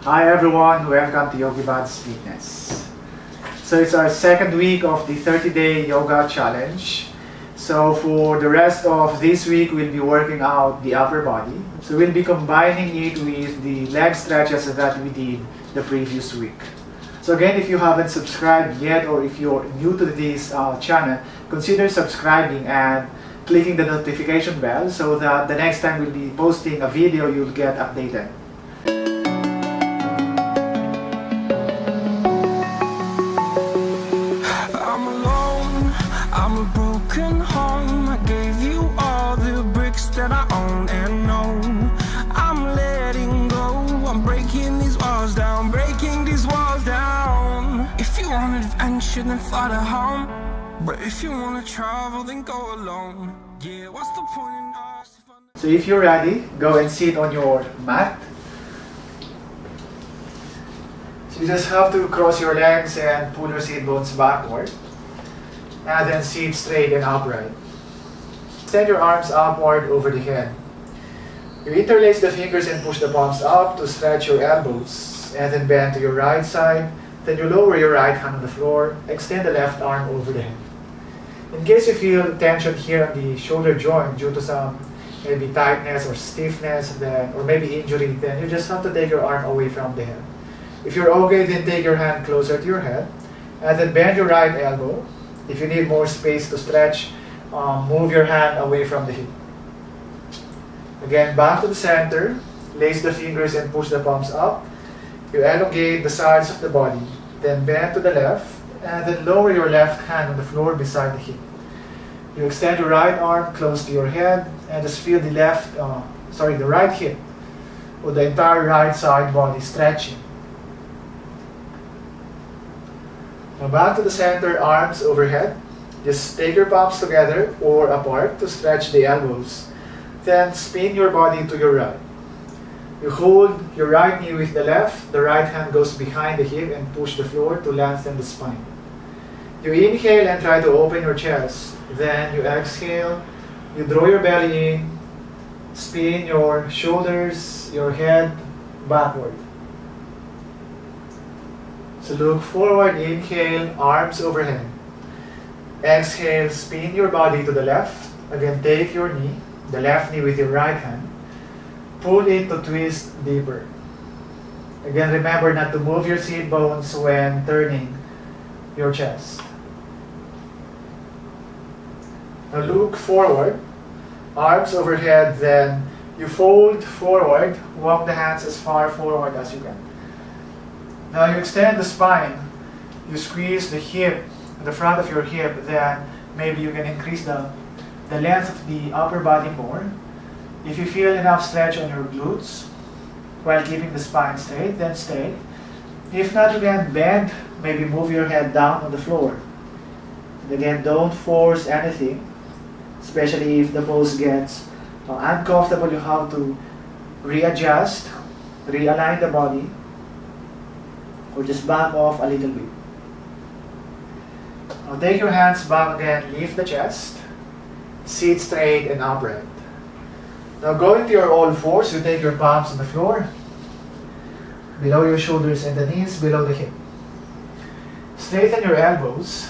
Hi everyone, welcome to Yogi Buds Fitness. So it's our second week of the 30-day yoga challenge. So for the rest of this week, we'll be working out the upper body. So we'll be combining it with the leg stretches that we did the previous week. So again, if you haven't subscribed yet or if you're new to this channel, consider subscribing and clicking the notification bell so that the next time we'll be posting a video, you'll get updated. I'm alone, I'm a broken home. I gave you all the bricks that I own and know. I'm letting go, I'm breaking these walls down, breaking these walls down. If you want adventure, then fly to home. But if you want to travel, then go alone. Yeah, what's the point in us? So if you're ready, go and sit on your mat. So you just have to cross your legs and pull your seat bones backward. And then sit straight and upright. Extend your arms upward over the head. You interlace the fingers and push the palms up to stretch your elbows. And then bend to your right side. Then you lower your right hand on the floor. Extend the left arm over the head. In case you feel tension here on the shoulder joint due to some maybe tightness or stiffness or maybe injury, then you just have to take your arm away from the head. If you're okay, then take your hand closer to your head and then bend your right elbow. If you need more space to stretch, move your hand away from the hip. Again, back to the center, lace the fingers and push the palms up. You elongate the sides of the body, then bend to the left, and then lower your left hand on the floor beside the hip. You extend your right arm close to your head and just feel the right hip or the entire right side body stretching. Now back to the center, arms overhead. Just take your palms together or apart to stretch the elbows. Then spin your body to your right. You hold your right knee with the left, the right hand goes behind the hip and push the floor to lengthen the spine. You inhale and try to open your chest. Then you exhale, you draw your belly in, spin your shoulders, your head backward. So look forward, inhale, arms overhead. Exhale, spin your body to the left. Again, take your knee, the left knee with your right hand. Pull it to twist deeper. Again, remember not to move your seat bones when turning your chest. Now look forward, arms overhead, then you fold forward, walk the hands as far forward as you can. Now you extend the spine, you squeeze the hip, the front of your hip, then maybe you can increase the length of the upper body more. If you feel enough stretch on your glutes while keeping the spine straight, then stay. If not, you can bend, maybe move your head down on the floor. And again, don't force anything, especially if the pose gets uncomfortable. You have to readjust, realign the body, or just back off a little bit. Now take your hands back again, lift the chest, sit straight and upright. Now going to your all fours, you take your palms on the floor, below your shoulders and the knees, below the hip. Straighten your elbows,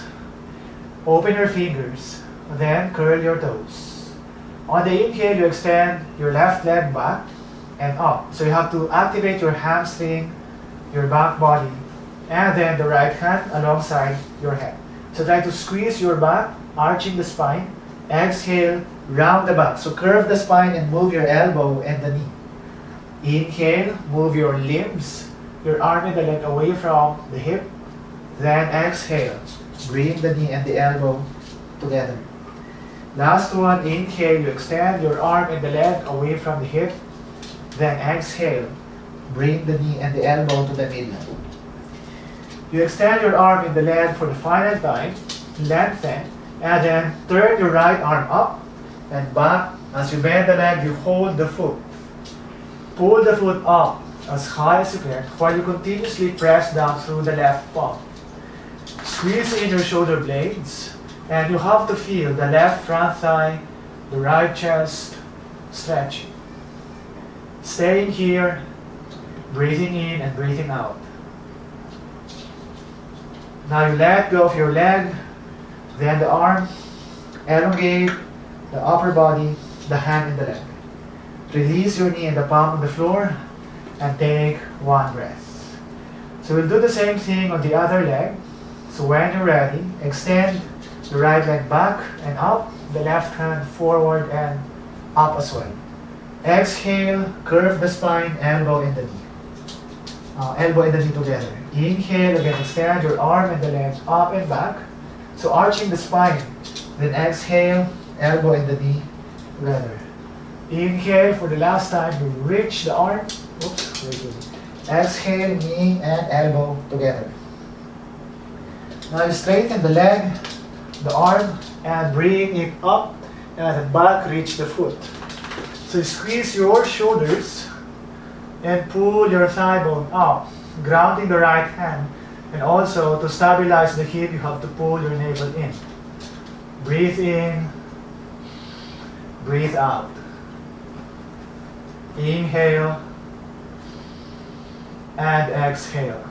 open your fingers, then curl your toes. On the inhale, you extend your left leg back and up. So you have to activate your hamstring, your back body, and then the right hand alongside your head. So try to squeeze your back, arching the spine. Exhale, round the back. So curve the spine and move your elbow and the knee. Inhale, move your limbs, your arm and the leg away from the hip. Then exhale, bring the knee and the elbow together. Last one, inhale, you extend your arm and the leg away from the hip. Then exhale, bring the knee and the elbow to the middle. You extend your arm and the leg for the final time, lengthen, and then turn your right arm up and back. As you bend the leg, you hold the foot. Pull the foot up as high as you can while you continuously press down through the left palm. Squeeze in your shoulder blades, and you have to feel the left front thigh, the right chest stretching. Staying here Breathing in and breathing out. Now you let go of your leg, then the arm, elongate the upper body, the hand and the leg. Release your knee and the palm on the floor and take one breath. So we'll do the same thing on the other leg. So when you're ready, extend the right leg back and up, the left hand forward and up as well. Exhale, curve the spine, elbow and the knee. Elbow and the knee together. Inhale, again extend your arm and the leg up and back. So arching the spine. Then exhale, elbow and the knee together. Inhale for the last time, you reach the arm. Oops, very good. Exhale, knee and elbow together. Now you straighten the leg, the arm, and bring it up and then back, reach the foot. So you squeeze your shoulders and pull your thigh bone up, grounding the right hand. And also to stabilize the hip, you have to pull your navel in. Breathe in, breathe out. Inhale and exhale.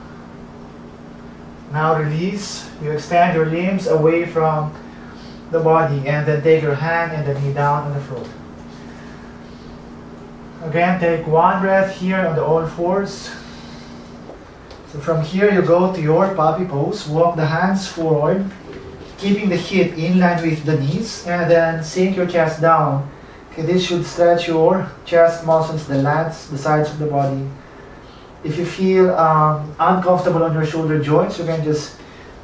Now release. You extend your limbs away from the body and then take your hand and the knee down on the floor. Again, take one breath here on the all fours. So from here you go to your puppy pose. Walk the hands forward, keeping the hip in line with the knees, and then sink your chest down. Okay, this should stretch your chest muscles, the lats, the sides of the body. If you feel uncomfortable on your shoulder joints, you can just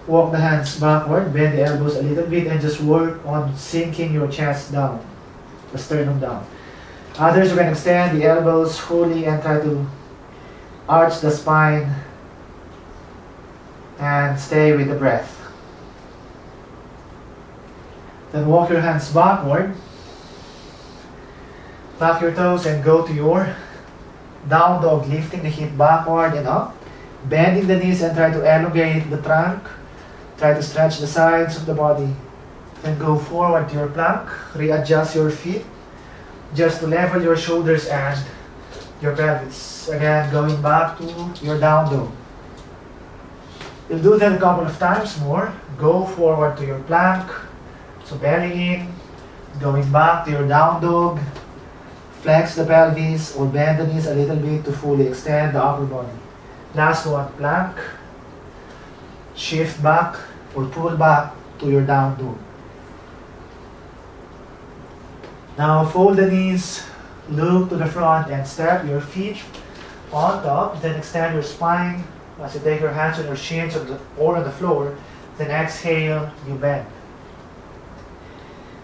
walk the hands backward, bend the elbows a little bit, and just work on sinking your chest down, the sternum down. Others, you can extend the elbows fully and try to arch the spine and stay with the breath. Then walk your hands backward. Tuck your toes and go to your down dog, lifting the hip backward and up. Bending the knees and try to elongate the trunk. Try to stretch the sides of the body. Then go forward to your plank. Readjust your feet just to level your shoulders and your pelvis. Again, going back to your down dog. You'll do that a couple of times more. Go forward to your plank. So belly in. Going back to your down dog. Flex the pelvis or bend the knees a little bit to fully extend the upper body. Last one, plank. Shift back or pull back to your down dog. Now fold the knees, look to the front and step your feet on top. Then extend your spine as you take your hands on your shins or on the floor. Then exhale, you bend.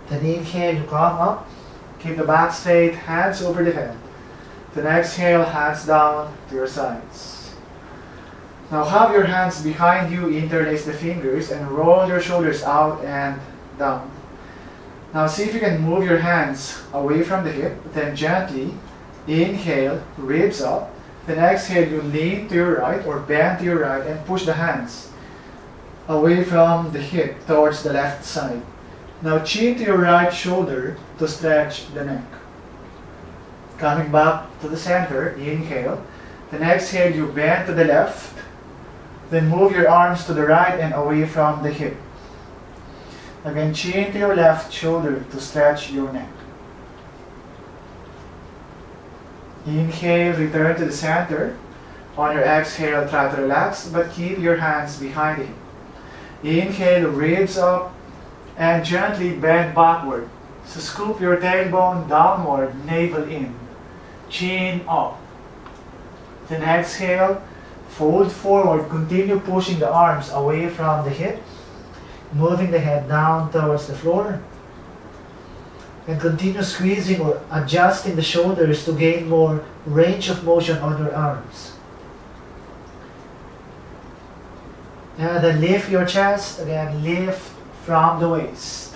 Then inhale, you come up. Keep the back straight, hands over the head. Then exhale, hands down to your sides. Now have your hands behind you, interlace the fingers, and roll your shoulders out and down. Now see if you can move your hands away from the hip, then gently inhale, ribs up. Then exhale, you lean to your right or bend to your right and push the hands away from the hip towards the left side. Now chin to your right shoulder to stretch the neck. Coming back to the center, inhale. Then exhale, you bend to the left. Then move your arms to the right and away from the hip. Again, chin to your left shoulder to stretch your neck. Inhale, return to the center. On your exhale, try to relax, but keep your hands behind the hip. Inhale, ribs up, and gently bend backward. So scoop your tailbone downward, navel in, chin up. Then exhale, fold forward, continue pushing the arms away from the hip, moving the head down towards the floor. And continue squeezing or adjusting the shoulders to gain more range of motion on your arms. And then lift your chest, again lift from the waist.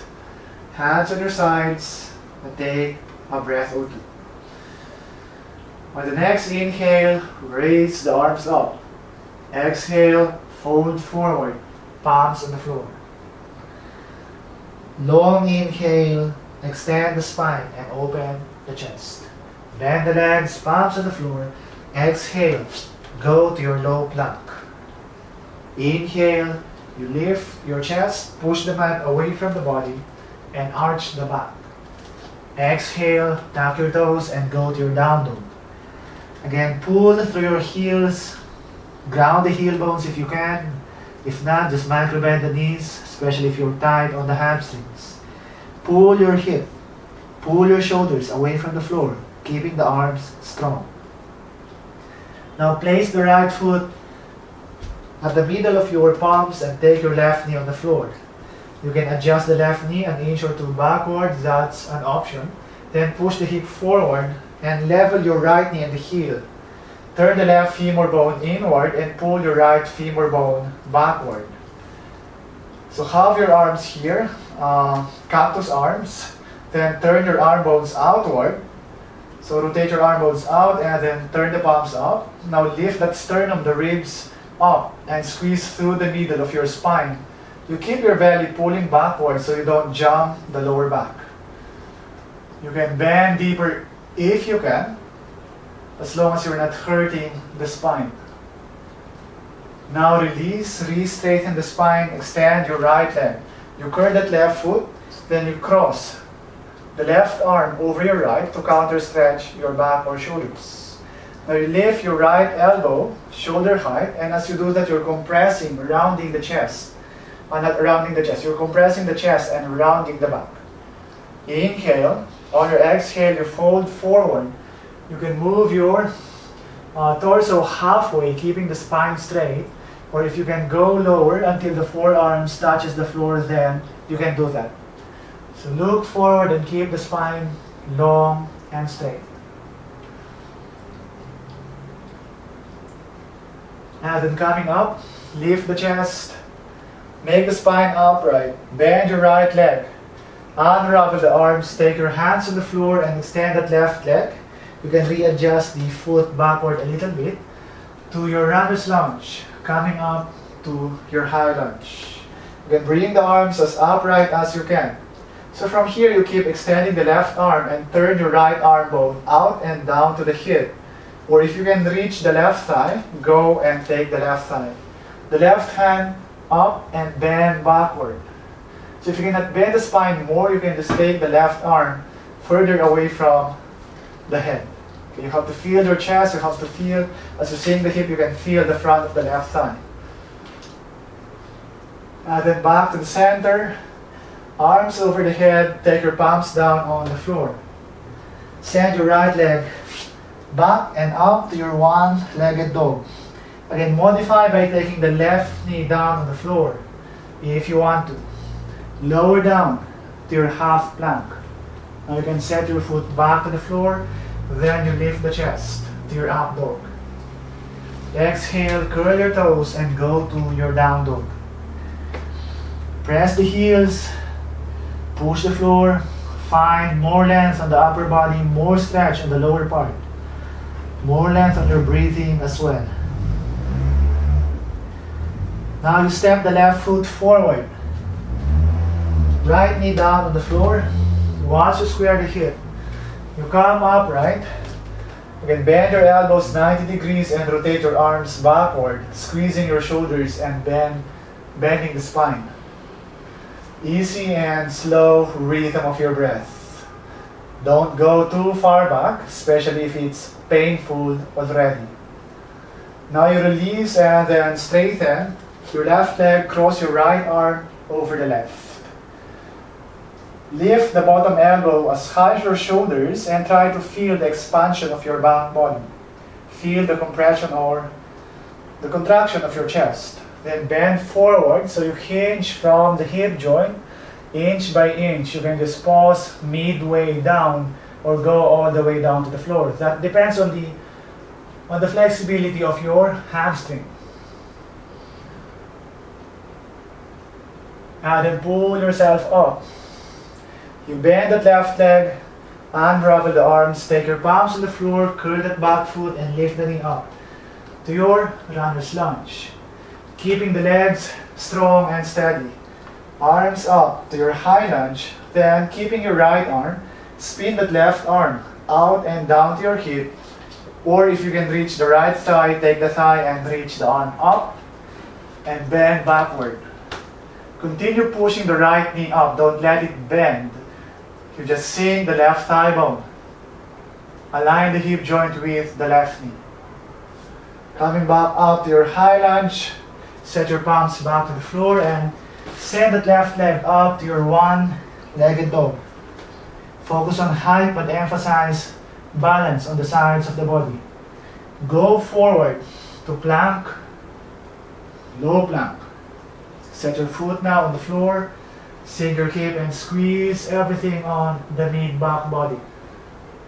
Hands on your sides and take a breath or two. On the next inhale, raise the arms up. Exhale, fold forward, palms on the floor. Long inhale, extend the spine and open the chest. Bend the legs, palms on the floor. Exhale, go to your low plank. Inhale, you lift your chest, push the mat away from the body, and arch the back. Exhale, tuck your toes and go to your down dog. Again, pull through your heels, ground the heel bones if you can. If not, just micro bend the knees, especially if you're tight on the hamstrings. Pull your hip, pull your shoulders away from the floor, keeping the arms strong. Now place the right foot at the middle of your palms and take your left knee on the floor. You can adjust the left knee an inch or two backward, that's an option. Then push the hip forward and level your right knee and the heel. Turn the left femur bone inward and pull your right femur bone backward. So have your arms here, cactus arms. Then turn your arm bones outward. So rotate your arm bones out and then turn the palms up. Now lift that sternum, the ribs up, and squeeze through the middle of your spine. You keep your belly pulling backward so you don't jump the lower back. You can bend deeper if you can, as long as you're not hurting the spine. Now release, re-straighten the spine, extend your right leg. You curl that left foot, then you cross the left arm over your right to counter stretch your back or shoulders. Now you lift your right elbow, shoulder height, and as you do that, you're compressing, rounding the chest. Not rounding the chest, you're compressing the chest and rounding the back. Inhale. On your exhale, you fold forward. You can move your torso halfway, keeping the spine straight. Or if you can go lower until the forearms touches the floor, then you can do that. So look forward and keep the spine long and straight. And then coming up, lift the chest. Make the spine upright. Bend your right leg. Unravel the arms. Take your hands on the floor and extend that left leg. You can readjust the foot backward a little bit to your runner's lunge. Coming up to your high lunge. You can bring the arms as upright as you can. So from here, you keep extending the left arm and turn your right arm bone out and down to the hip. Or if you can reach the left thigh, go and take the left thigh. The left hand up and bend backward. So if you cannot bend the spine more, you can just take the left arm further away from the head. Okay, you have to feel your chest, you have to feel, as you swing the hip, you can feel the front of the left thigh. And then back to the center, arms over the head, take your palms down on the floor. Send your right leg back and up to your one-legged dog. Again, modify by taking the left knee down on the floor if you want to. Lower down to your half plank. Now you can set your foot back to the floor, then you lift the chest to your up dog. Exhale, curl your toes and go to your down dog. Press the heels, push the floor, find more length on the upper body, more stretch on the lower part. More length on your breathing as well. Now you step the left foot forward. Right knee down on the floor. Once you square the hip, you come upright. You can bend your elbows 90 degrees and rotate your arms backward, squeezing your shoulders and bending the spine. Easy and slow rhythm of your breath. Don't go too far back, especially if it's painful already. Now you release and then straighten your left leg, cross your right arm over the left. Lift the bottom elbow as high as your shoulders and try to feel the expansion of your back body. Feel the compression or the contraction of your chest. Then bend forward so you hinge from the hip joint inch by inch. You can just pause midway down or go all the way down to the floor. That depends on the flexibility of your hamstring. And then pull yourself up. You bend that left leg, unravel the arms, take your palms on the floor, curl that back foot and lift the knee up to your runner's lunge. Keeping the legs strong and steady. Arms up to your high lunge, then keeping your right arm, spin that left arm out and down to your hip, Or if you can reach the right thigh, take the thigh and reach the arm up and bend backward. Continue pushing the right knee up. Don't let it bend. You just sink the left thigh bone. Align the hip joint with the left knee. Coming back up to your high lunge, set your palms back to the floor and send that left leg up to your one-legged dog. Focus on height but emphasize balance on the sides of the body. Go forward to plank, low plank. Set your foot now on the floor, sink your hip and squeeze everything on the mid-back body.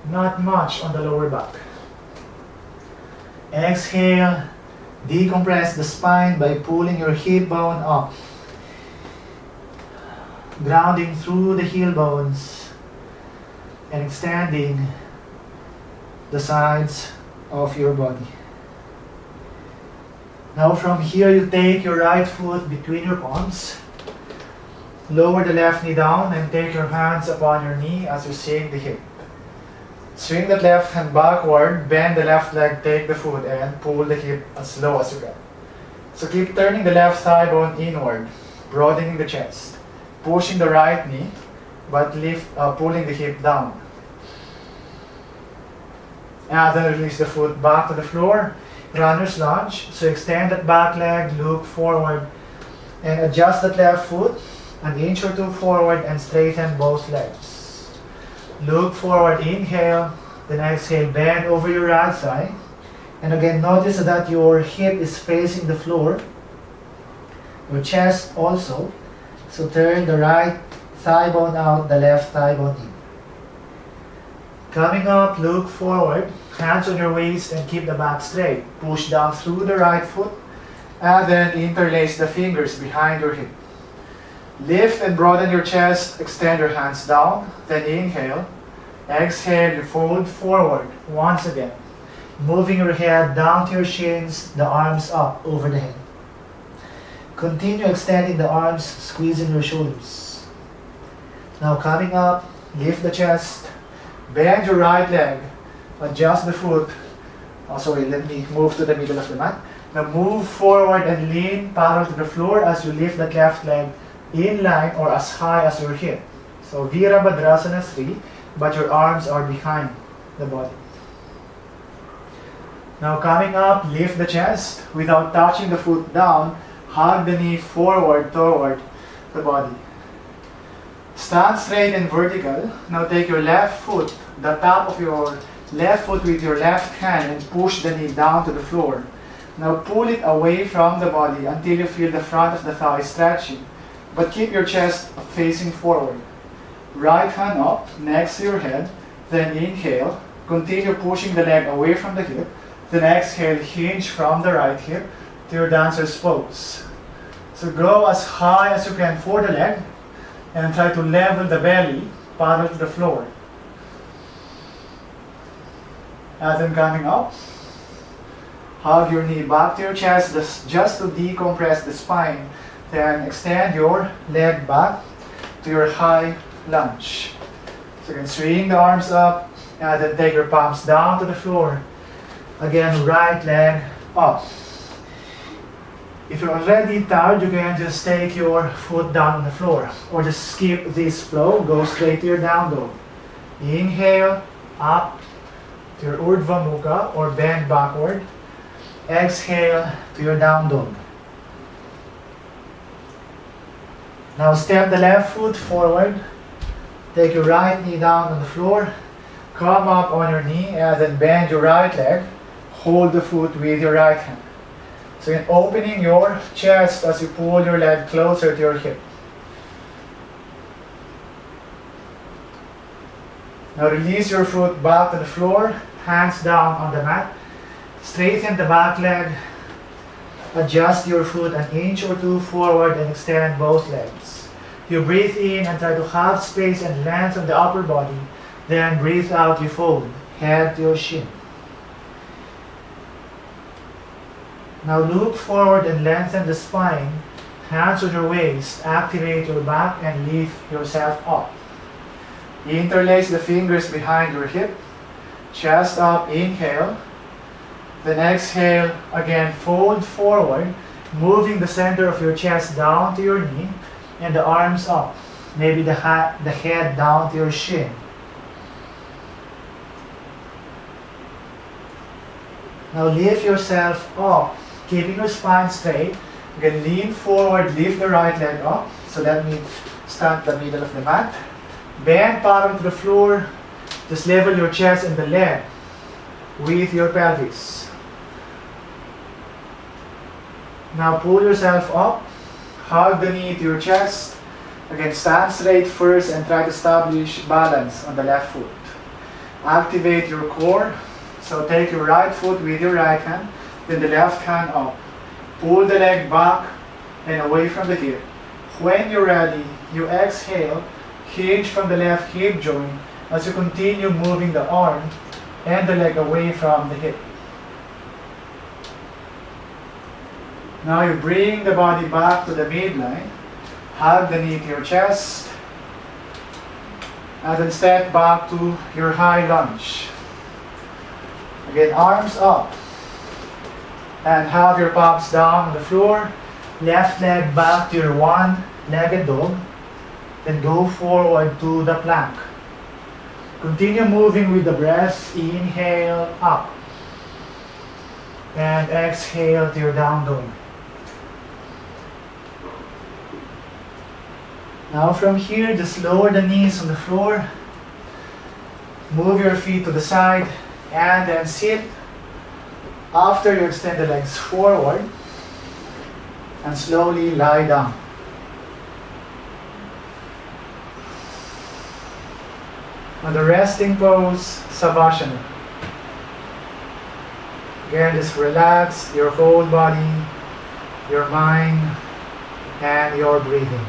Not much on the lower back. Exhale, decompress the spine by pulling your hip bone up. Grounding through the heel bones and extending the sides of your body. Now from here you take your right foot between your palms. Lower the left knee down and take your hands upon your knee as you sink the hip. Swing that left hand backward, bend the left leg, take the foot and pull the hip as low as you can. So keep turning the left thigh bone inward, broadening the chest. Pushing the right knee, but pulling the hip down. And then release the foot back to the floor. Runner's lunge. So extend that back leg, look forward, and adjust that left foot an inch or two forward and straighten both legs. Look forward, inhale, then exhale, bend over your right thigh. And again, notice that your hip is facing the floor, your chest also. So turn the right thigh bone out, the left thigh bone in. Coming up, look forward, hands on your waist and keep the back straight. Push down through the right foot and then interlace the fingers behind your hip. Lift and broaden your chest, extend your hands down, then inhale. Exhale, you fold forward once again. Moving your head down to your shins, the arms up over the head. Continue extending the arms, squeezing your shoulders. Now coming up, lift the chest, bend your right leg, adjust the foot. Let me move to the middle of the mat. Now move forward and lean parallel to the floor as you lift that left leg in line or as high as your hip. So Virabhadrasana 3, but your arms are behind the body. Now coming up, lift the chest without touching the foot down. Hug the knee forward toward the body. Stand straight and vertical. Now take your left foot, the top of your left foot with your left hand and push the knee down to the floor. Now pull it away from the body until you feel the front of the thigh stretching, but keep your chest facing forward. Right hand up next to your head, then inhale. Continue pushing the leg away from the hip. Then exhale, hinge from the right hip to your dancer's pose. So go as high as you can for the leg and try to level the belly parallel to the floor. And then coming up, hug your knee back to your chest just to decompress the spine. Then extend your leg back to your high lunge. So you can swing the arms up and then take your palms down to the floor. Again, right leg up. If you're already tired, you can just take your foot down on the floor or just skip this flow, go straight to your down dog. Inhale, up to your Urdhva Mukha or bend backward. Exhale to your down dog. Now step the left foot forward. Take your right knee down on the floor. Come up on your knee and then bend your right leg. Hold the foot with your right hand. So you're opening your chest as you pull your leg closer to your hip. Now release your foot back to the floor, hands down on the mat. Straighten the back leg. Adjust your foot an inch or two forward and extend both legs. You breathe in and try to have space and length on the upper body. Then breathe out, you fold, head to your shin. Now look forward and lengthen the spine. Hands on your waist, activate your back and lift yourself up. Interlace the fingers behind your hip. Chest up, inhale. Then exhale, again, fold forward, moving the center of your chest down to your knee and the arms up. Maybe the head down to your shin. Now lift yourself up, keeping your spine straight. Again, lean forward, lift the right leg up. So that means stand in the middle of the mat. Bend bottom to the floor. Just level your chest and the leg with your pelvis. Now pull yourself up, hug the knee to your chest. Again, stand straight first and try to establish balance on the left foot. Activate your core. So take your right foot with your right hand, then the left hand up. Pull the leg back and away from the hip. When you're ready, you exhale, hinge from the left hip joint as you continue moving the arm and the leg away from the hip. Now you bring the body back to the midline, hug the knee to your chest, and then step back to your high lunge. Again, arms up, and have your palms down on the floor, left leg back to your one-legged dog, then go forward to the plank. Continue moving with the breath, inhale up, and exhale to your down dog. Now from here, just lower the knees on the floor, move your feet to the side, and then sit. After you extend the legs forward, and slowly lie down. On the resting pose, Savasana. Again, just relax your whole body, your mind, and your breathing.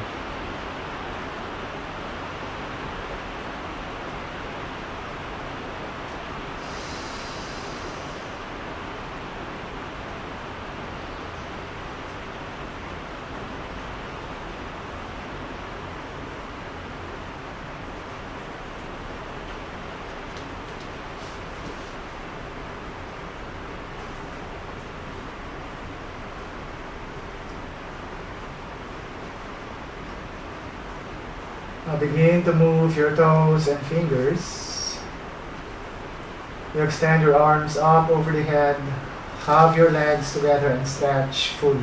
Now begin to move your toes and fingers. You extend your arms up over the head. Hug your legs together and stretch fully.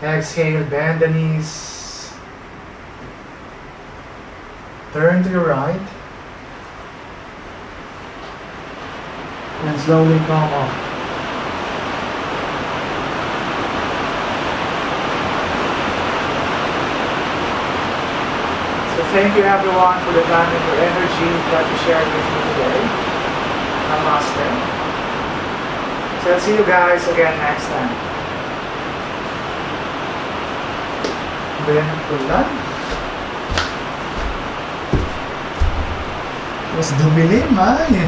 Exhale, bend the knees. Turn to your right. And slowly come up. Thank you everyone for the time and your energy that you shared with me today. Namaste. So I'll see you guys again next time. Then ulan. Mas dumilim, man.